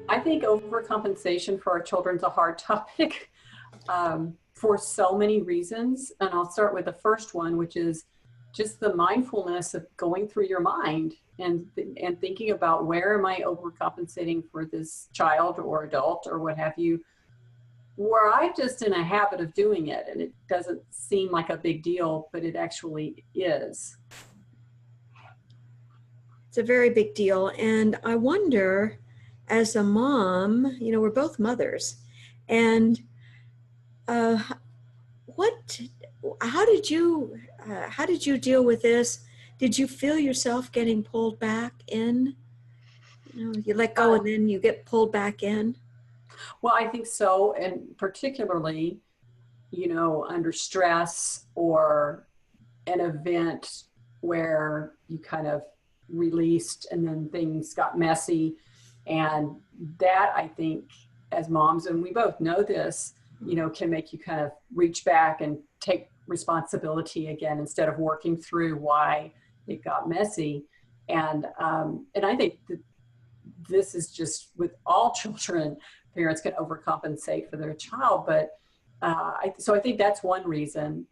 I think overcompensation for our children is a hard topic for so many reasons. And I'll start with the first one, which is just the mindfulness of going through your mind and thinking about, where am I overcompensating for this child or adult or what have you, where I'm just in a habit of doing it and it doesn't seem like a big deal, but it actually is. It's a very big deal. And I wonder, as a mom, you know, we're both mothers, and uh, what, how did you deal with this? Did you feel yourself getting pulled back in? You know, you let go Uh, and then you get pulled back in. well, I think so. And particularly, under stress or an event where you kind of released and then things got messy. And that, I think, as moms, and we both know this, can make you kind of reach back and take responsibility again instead of working through why it got messy. And I think that this is just with all children, parents can overcompensate for their child. But so I think that's one reason.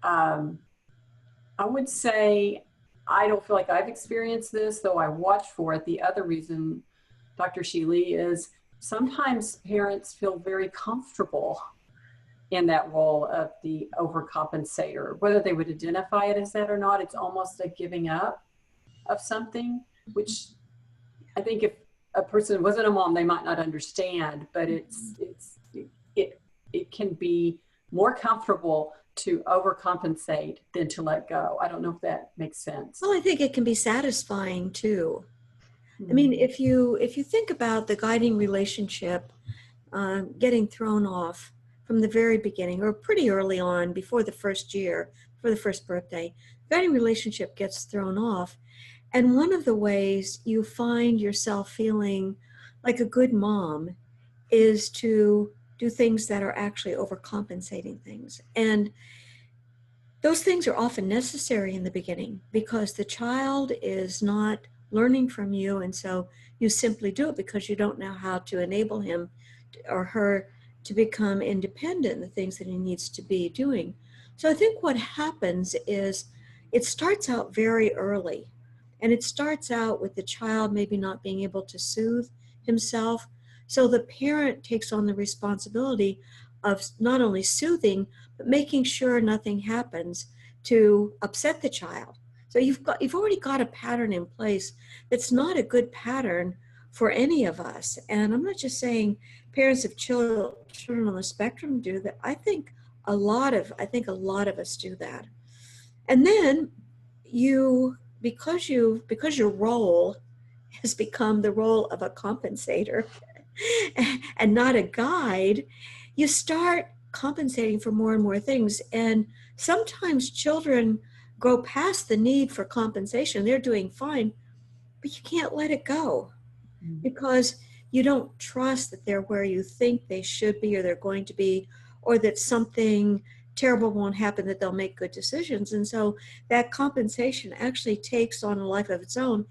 I would say I don't feel like I've experienced this, though I watch for it. The other reason, Dr. Shelly, is sometimes parents feel very comfortable in that role of the overcompensator. Whether they would identify it as that or not, it's almost a giving up of something, which I think if a person wasn't a mom, they might not understand, but it can be more comfortable to overcompensate than to let go. I don't know if that makes sense. Well, I think it can be satisfying too. Mm-hmm. I mean, if you think about the guiding relationship getting thrown off from the very beginning, or pretty early on, before the first year, for the first birthday, the guiding relationship gets thrown off. And one of the ways you find yourself feeling like a good mom is to do things that are actually overcompensating things. And those things are often necessary in the beginning because the child is not learning from you. And so you simply do it because you don't know how to enable him or her to become independent in the things that he needs to be doing. So I think what happens is it starts out very early. And it starts out with the child maybe not being able to soothe himself. So the parent takes on the responsibility of not only soothing, but making sure nothing happens to upset the child. So you've already got a pattern in place that's not a good pattern for any of us. And I'm not just saying parents of children on the spectrum do that. I think a lot of us do that. And then because your role has become the role of a compensator and not a guide, you start compensating for more and more things. And sometimes children go past the need for compensation. They're doing fine, but you can't let it go because you don't trust that they're where you think they should be or they're going to be, or that something terrible won't happen, that they'll make good decisions. And so that compensation actually takes on a life of its own.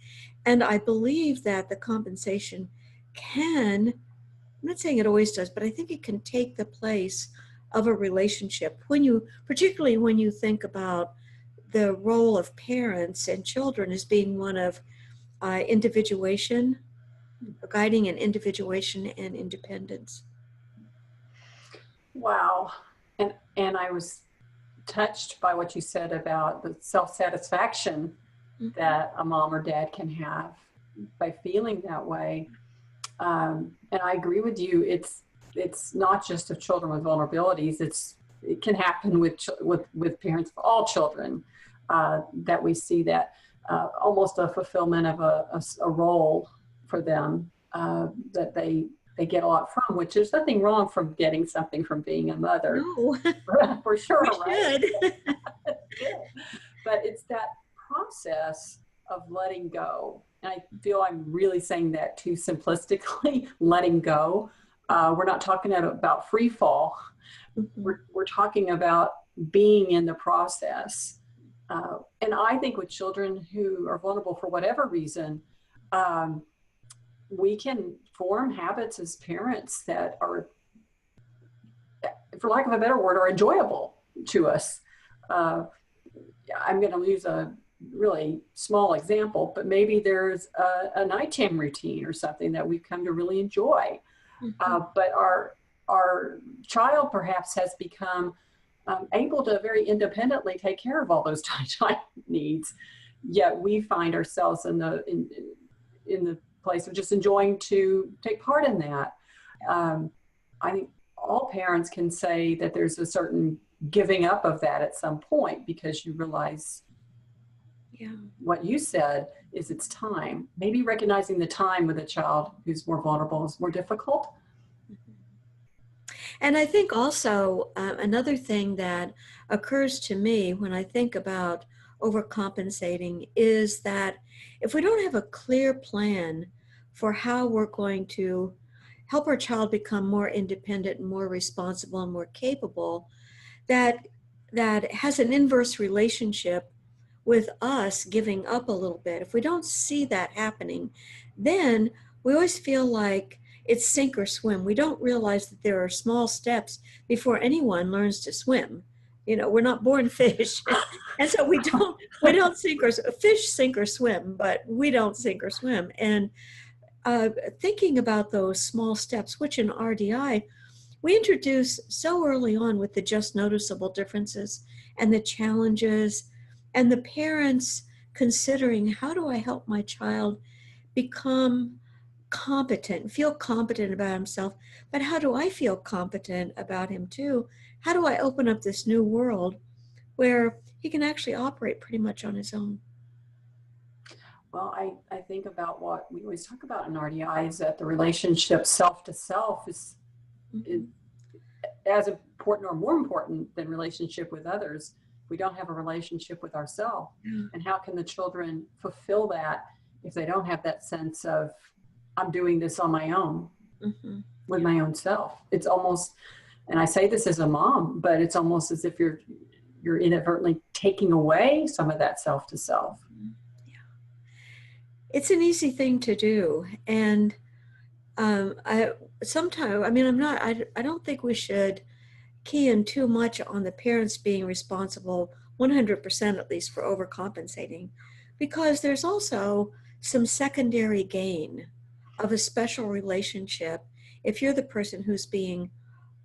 And I believe that the compensation can, I'm not saying it always does, but I think it can take the place of a relationship. Particularly when you think about the role of parents and children as being one of individuation, guiding an individuation and independence. Wow. And I was touched by what you said about the self-satisfaction that a mom or dad can have by feeling that way. And I agree with you. It's not just of children with vulnerabilities. It can happen with parents of all children, that we see that almost a fulfillment of a role for them that they get a lot from, which there's nothing wrong from getting something from being a mother. No. For sure, We right? should. But it's that process of letting go. And I feel I'm really saying that too simplistically, letting go. We're not talking about free fall. Mm-hmm. We're talking about being in the process. And I think with children who are vulnerable for whatever reason, we can form habits as parents that are, for lack of a better word, are enjoyable to us. Uh, I'm going to use a really small example, but maybe there's a nighttime routine or something that we've come to really enjoy. Mm-hmm. But our child perhaps has become able to very independently take care of all those nighttime needs. Yet we find ourselves in the place of just enjoying to take part in that. I think all parents can say that there's a certain giving up of that at some point, because you realize Yeah. what you said is it's time. Maybe recognizing the time with a child who's more vulnerable is more difficult. And I think also another thing that occurs to me when I think about overcompensating is that if we don't have a clear plan for how we're going to help our child become more independent and more responsible and more capable, that that has an inverse relationship with us giving up a little bit. If we don't see that happening, then we always feel like it's sink or swim. We don't realize that there are small steps before anyone learns to swim. You know, we're not born fish. And so we don't sink or fish sink or swim, but we don't sink or swim. And thinking about those small steps, which in RDI we introduce so early on with the just noticeable differences and the challenges, and the parents considering, how do I help my child become competent, feel competent about himself, but how do I feel competent about him too? How do I open up this new world where he can actually operate pretty much on his own? Well, I think about what we always talk about in RDI is that the relationship self to self is Mm-hmm. as important or more important than relationship with others. We don't have a relationship with ourselves. Yeah. And how can the children fulfill that if they don't have that sense of, I'm doing this on my own Mm-hmm. with Yeah. my own self? It's almost, and I say this as a mom, but it's almost as if you're inadvertently taking away some of that self to self. Yeah. It's an easy thing to do. And I sometimes, I mean, I don't think we should key in too much on the parents being responsible 100% at least for overcompensating, because there's also some secondary gain of a special relationship if you're the person who's being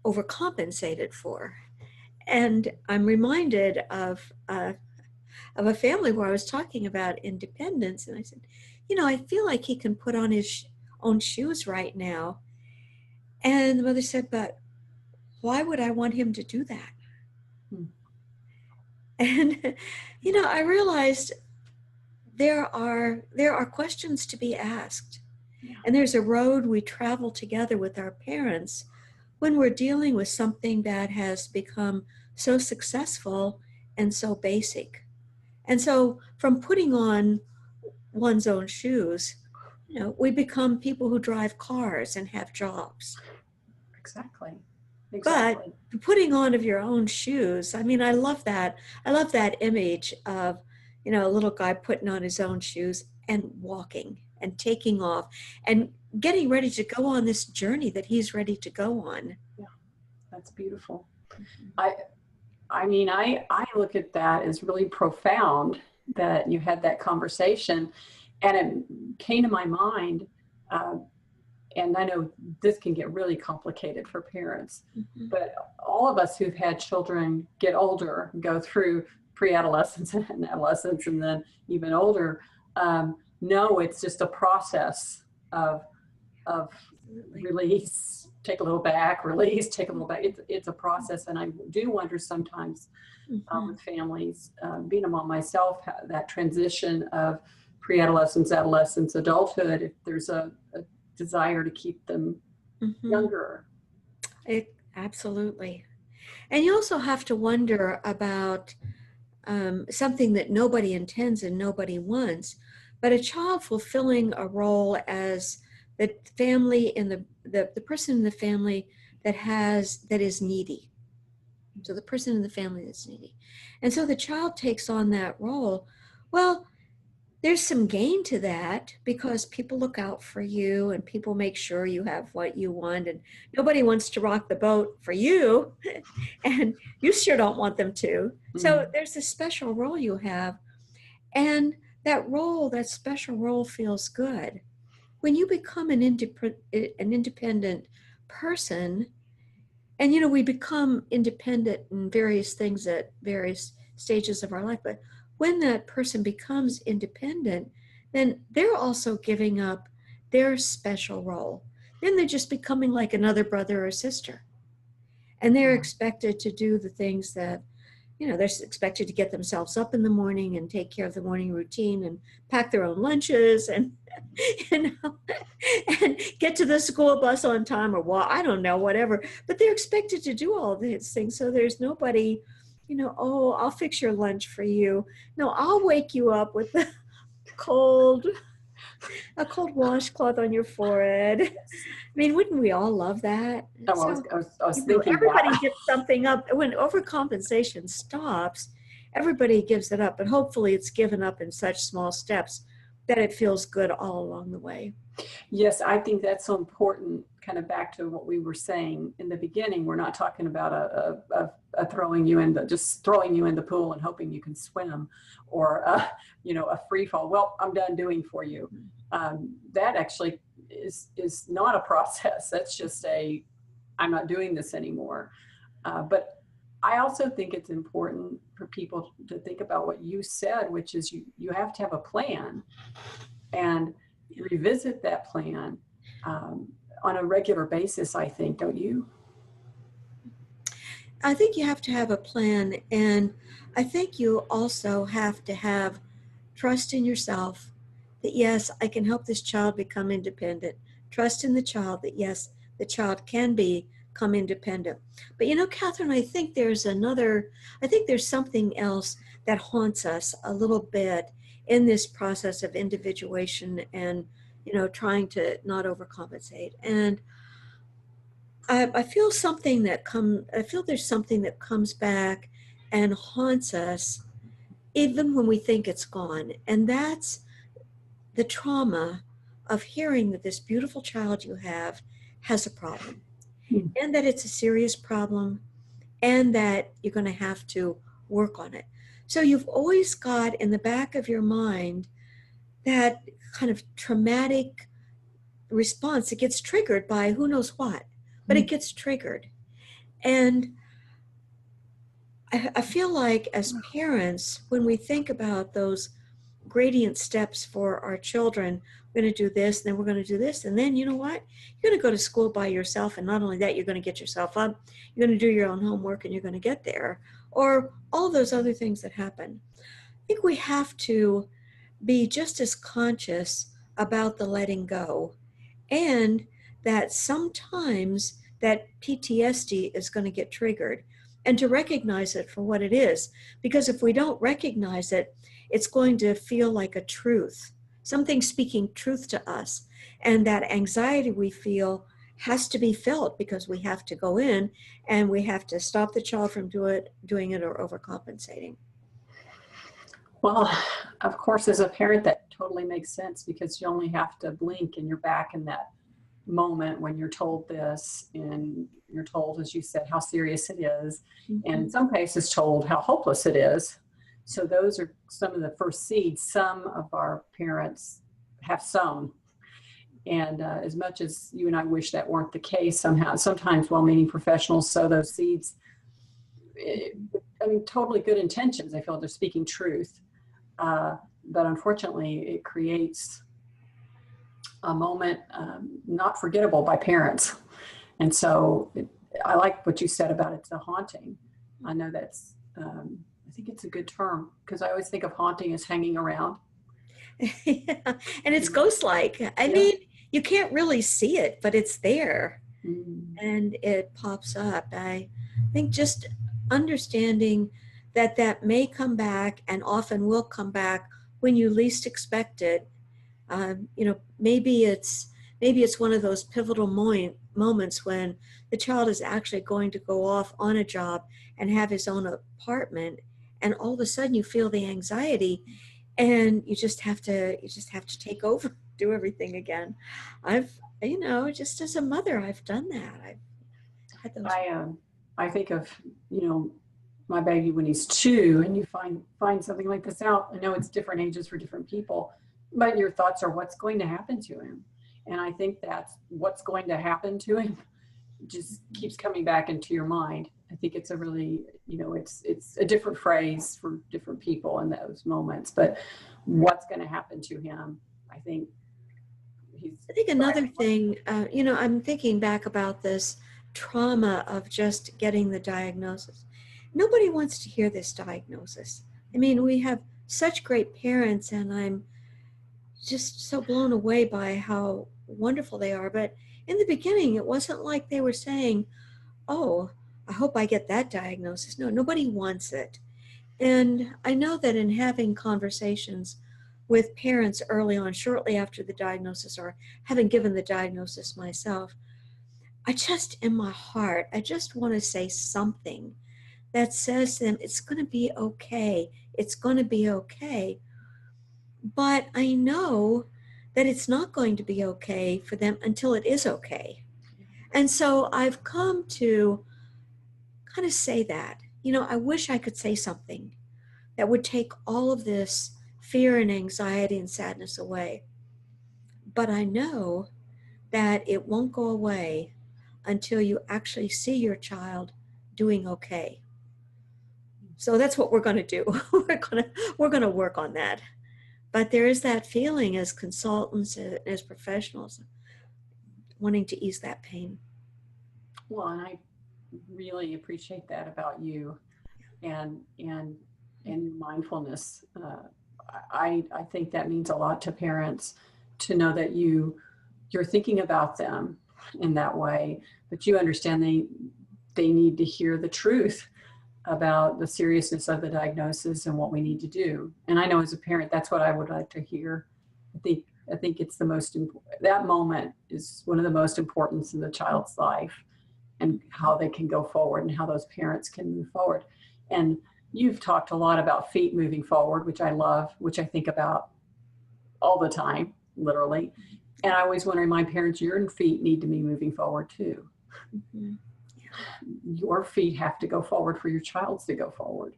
overcompensated for. And I'm reminded of a family where I was talking about independence, and I said, you know, I feel like he can put on his own shoes right now. And the mother said, but why would I want him to do that? Hmm. And you know, I realized there are questions to be asked. Yeah. And there's a road we travel together with our parents when we're dealing with something that has become so successful and so basic. And so from putting on one's own shoes, you know, we become people who drive cars and have jobs. Exactly. But Exactly. the putting on of your own shoes, I mean, I love that. I love that image of, you know, a little guy putting on his own shoes and walking and taking off and getting ready to go on this journey that he's ready to go on. Yeah. That's beautiful. I, I mean, I look at that as really profound that you had that conversation. And it came to my mind, um, and I know this can get really complicated for parents, Mhm. but all of us who've had children get older, go through pre-adolescence and adolescence, and then even older, know it's just a process of of Absolutely. release, take a little back, release, take a little back. It's a process. And I do wonder sometimes Mhm. with families, being a mom myself, that transition of pre-adolescence, adolescence, adulthood, if there's a desire to keep them Mhm. younger. Absolutely. And you also have to wonder about something that nobody intends and nobody wants, but a child fulfilling a role as the family in the person in the family that is needy. So the person in the family that's needy. And so the child takes on that role. Well, there's some gain to that because people look out for you and people make sure you have what you want, and nobody wants to rock the boat for you and you sure don't want them to. So Mm. there's this special role you have, and that role, that special role, feels good. When you become an independent person, and we become independent in various things at various stages of our life, but when that person becomes independent, then they're also giving up their special role. Then they're just becoming like another brother or sister, and they're expected to do the things that, they're expected to get themselves up in the morning and take care of the morning routine and pack their own lunches and you know and get to the school bus on time, or what, I don't know, whatever. But they're expected to do all these things. So there's nobody, oh, I'll fix your lunch for you. No, I'll wake you up with cold a cold washcloth on your forehead. I mean, wouldn't we all love that? Oh, So, I was thinking everybody that. gives something up. When overcompensation stops, everybody gives it up, but hopefully it's given up in such small steps that it feels good all along the way. Yes, I think that's so important. Kind of back to what we were saying in the beginning. We're not talking about a throwing you in just throwing you in the pool and hoping you can swim, or a free fall. Well, I'm done doing for you. That actually is not a process. That's just I'm not doing this anymore. But I also think it's important for people to think about what you said, which is you have to have a plan and revisit that plan on a regular basis, I think, don't you? I think you have to have a plan, and I think you also have to have trust in yourself that, yes, I can help this child become independent. Trust in the child that, yes, the child can become independent. But Catherine, I think there's something else that haunts us a little bit in this process of individuation and, trying to not overcompensate. And I feel I feel there's something that comes back and haunts us even when we think it's gone. And that's the trauma of hearing that this beautiful child you have has a problem, Mm. and that it's a serious problem, and that you're going to have to work on it. So you've always got in the back of your mind that kind of traumatic response that gets triggered by who knows what, but it gets triggered. And I feel like as parents, when we think about those gradient steps for our children, we're going to do this, then we're going to do this, and then you know what? You're going to go to school by yourself, and not only that, you're going to get yourself up, you're going to do your own homework, and you're going to get there, or all those other things that happen. I think we have to be just as conscious about the letting go, and that sometimes that PTSD is going to get triggered, and to recognize it for what it is. Because if we don't recognize it, it's going to feel like a truth, something speaking truth to us. And that anxiety we feel has to be felt because we have to go in and we have to stop the child from doing it or overcompensating. Well, of course, as a parent, that totally makes sense because you only have to blink and you're back in that moment when you're told this, and you're told, as you said, how serious it is, and in some cases told how hopeless it is. So those are some of the first seeds some of our parents have sown. And as much as you and I wish that weren't the case, sometimes well-meaning professionals sow those seeds. I mean, totally good intentions. I feel they're speaking truth. But unfortunately, it creates a moment not forgettable by parents. And so I like what you said about it's a haunting. I know that's, I think it's a good term because I always think of haunting as hanging around. Yeah. And it's ghost-like. I mean, you can't really see it, but it's there. And it pops up. I think just understanding that that may come back and often will come back when you least expect it. Maybe it's one of those pivotal moments when the child is actually going to go off on a job and have his own apartment, and all of a sudden you feel the anxiety, and you just have to take over, do everything again. Just as a mother, I've done that. I've had those. I think of, you know, my baby when he's 2, and you find something like this out. I know it's different ages for different people, but your thoughts are what's going to happen to him. And I think that's what's going to happen to him just keeps coming back into your mind. I think it's a really, you know, it's a different phrase for different people in those moments, but what's going to happen to him, I think I think another thing, I'm thinking back about this trauma of just getting the diagnosis. Nobody wants to hear this diagnosis. I mean, we have such great parents, and I'm just so blown away by how wonderful they are. But in the beginning, it wasn't like they were saying, oh, I hope I get that diagnosis. No, nobody wants it. And I know that in having conversations with parents early on, shortly after the diagnosis, or having given the diagnosis myself, I just, in my heart, I just want to say something that says to them, it's going to be okay. It's going to be okay. But I know that it's not going to be okay for them until it is okay. And so I've come to kind of say that, I wish I could say something that would take all of this fear and anxiety and sadness away. But I know that it won't go away until you actually see your child doing okay. So that's what we're going to do. we're going to work on that. But there is that feeling as consultants, as professionals, wanting to ease that pain. well, and I really appreciate that about you, and mindfulness. I think that means a lot to parents, to know that you're thinking about them in that way, but you understand they need to hear the truth about the seriousness of the diagnosis and what we need to do. And I know as a parent, that's what I would like to hear. I think it's the most important. That moment is one of the most important in the child's life, and how they can go forward and how those parents can move forward. And you've talked a lot about feet moving forward, which I love, which I think about all the time, literally. And I always want to remind parents, your feet need to be moving forward too. Mm-hmm. Your feet have to go forward for your child's to go forward.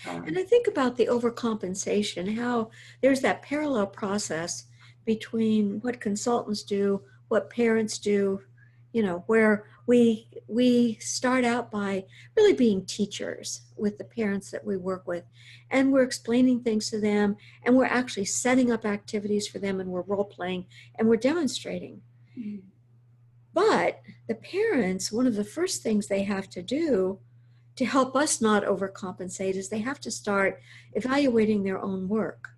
And I think about the overcompensation, how there's that parallel process between what consultants do, what parents do, where we start out by really being teachers with the parents that we work with, and we're explaining things to them, and we're actually setting up activities for them, and we're role playing, and we're demonstrating. Mm-hmm. But the parents, one of the first things they have to do to help us not overcompensate is they have to start evaluating their own work.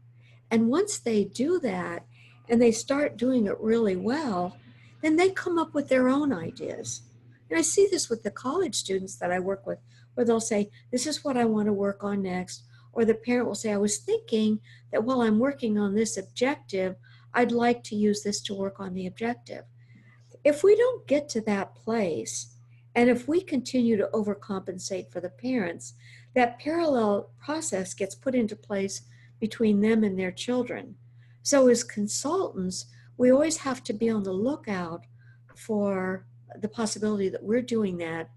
And once they do that, and they start doing it really well, then they come up with their own ideas. And I see this with the college students that I work with, where they'll say, this is what I want to work on next. Or the parent will say, I was thinking that while I'm working on this objective, I'd like to use this to work on the objective. If we don't get to that place, and if we continue to overcompensate for the parents, that parallel process gets put into place between them and their children. So as consultants, we always have to be on the lookout for the possibility that we're doing that,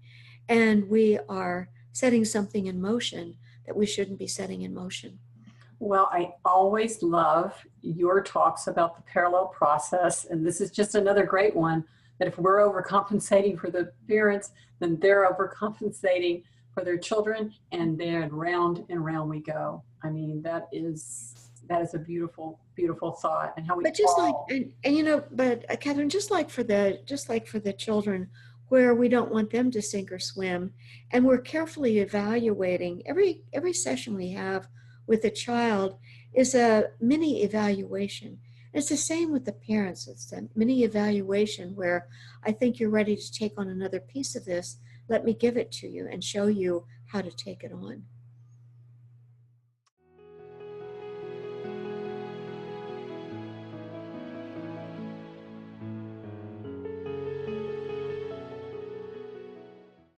and we are setting something in motion that we shouldn't be setting in motion. Well, I always love your talks about the parallel process, and this is just another great one, that if we're overcompensating for the parents, then they're overcompensating for their children, and then round and round we go. I mean, that is a beautiful, beautiful thought, and how we. But just but Catherine, just like for the children, where we don't want them to sink or swim, and we're carefully evaluating every session we have with a child is a mini evaluation. It's the same with the parents. It's a mini evaluation where I think you're ready to take on another piece of this. Let me give it to you and show you how to take it on.